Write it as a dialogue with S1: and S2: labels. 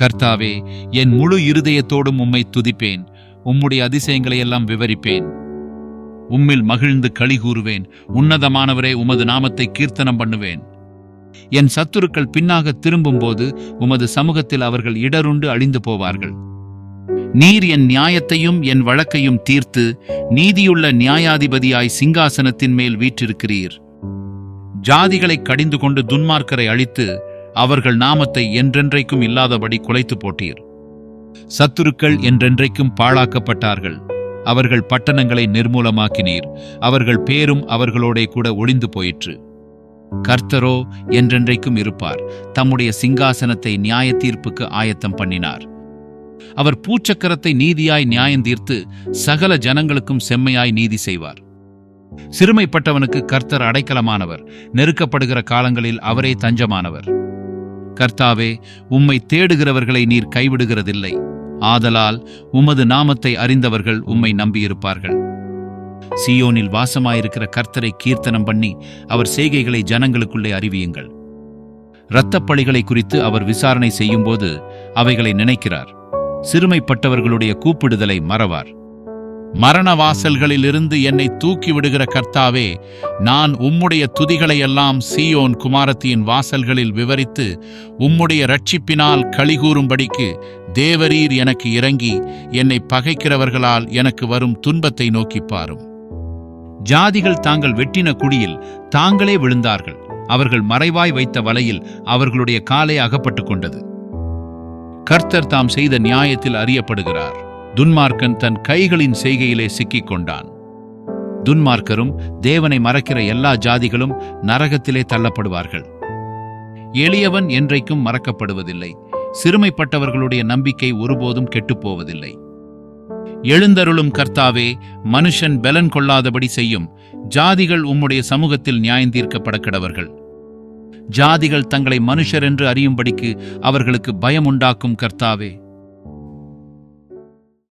S1: கர்த்தாவே, என் முழு இருதயத்தோடும் உம்மை துதிப்பேன். உம்முடைய அதிசயங்களை எல்லாம் விவரிப்பேன். உம்மில் மகிழ்ந்து களி கூறுவேன். உன்னதமானவரே, உமது நாமத்தை கீர்த்தனம் பண்ணுவேன். என் சத்துருக்கள் பின்னாக திரும்பும்போது உமது சமூகத்தில் அவர்கள் இடருண்டு அழிந்து போவார்கள். நீர் என் நியாயத்தையும் என் வழக்கையும் தீர்த்து நீதியுள்ள நியாயாதிபதியாய் சிங்காசனத்தின் மேல் வீற்றிருக்கிறீர். ஜாதிகளை கடிந்து கொண்டு துன்மார்க்கரை அழித்து அவர்கள் நாமத்தை என்றென்றைக்கும் இல்லாதபடி குலைத்து போட்டீர். சத்துருக்கள் என்றென்றைக்கும் பாழாக்கப்பட்டார்கள். அவர்கள் பட்டணங்களை நிர்மூலமாக்கினீர். அவர்கள் பேரும் அவர்களோடே கூட ஒளிந்து போயிற்று. கர்த்தரோ என்றென்றைக்கும் இருப்பார். தம்முடைய சிங்காசனத்தை நியாய தீர்ப்புக்கு ஆயத்தம் பண்ணினார். அவர் பூச்சக்கரத்தை நீதியாய் நியாயந்தீர்த்து சகல ஜனங்களுக்கும் செம்மையாய் நீதி செய்வார். சிறுமைப்பட்டவனுக்கு கர்த்தர் அடைக்கலமானவர். நெருக்கப்படுகிற காலங்களில் அவரே தஞ்சமானவர். கர்த்தாவே, உம்மை தேடுகிறவர்களை நீர் கைவிடுகிறதில்லை. ஆதலால் உமது நாமத்தை அறிந்தவர்கள் உம்மை நம்பியிருப்பார்கள். சீயோனில் வாசமாயிருக்கிற கர்த்தரை கீர்த்தனம் பண்ணி அவர் செய்கைகளை ஜனங்களுக்குள்ளே அறிவியுங்கள். இரத்தப்பழிகளை குறித்து அவர் விசாரணை செய்யும்போது அவைகளை நினைக்கிறார். சிறுமைப்பட்டவர்களுடைய கூப்பிடுதலை மறவார். மரண வாசல்களிலிருந்து என்னை தூக்கி விடுகிற கர்த்தாவே, நான் உம்முடைய துதிகளையெல்லாம் சீயோன் குமாரத்தியின் வாசல்களில் விவரித்து உம்முடைய இரட்சிப்பினால் களிகூறும்படிக்கு தேவரீர் எனக்கு இறங்கி என்னை பகைக்கிறவர்களால் எனக்கு வரும் துன்பத்தை நோக்கி பாரும். ஜாதிகள் தாங்கள் வெட்டின குழியில் தாங்களே விழுந்தார்கள். அவர்கள் மறைவாய் வைத்த வலையில் அவர்களுடைய காலே அகப்பட்டுக் கொண்டது. கர்த்தர் தாம் செய்த நியாயத்தில் அறியப்படுகிறார். துன்மார்க்கன் தன் கைகளின் செய்கையிலே சிக்கிக் கொண்டான். துன்மார்க்கரும் தேவனை மறக்கிற எல்லா ஜாதிகளும் நரகத்திலே தள்ளப்படுவார்கள். எளியவன் என்றைக்கும் மறக்கப்படுவதில்லை. சிறுமைப்பட்டவர்களுடைய நம்பிக்கை ஒருபோதும் கெட்டுப்போவதில்லை. எழுந்தருளும் கர்த்தாவே, மனுஷன் பெலன் கொள்ளாதபடி செய்யும். ஜாதிகள் உம்முடைய சமூகத்தில் நியாயந்தீர்க்கப்பட கடவர்கள். ஜாதிகள் தங்களை மனுஷர் என்று அறியும்படிக்கு அவர்களுக்கு பயமுண்டாக்கும் கர்த்தாவே.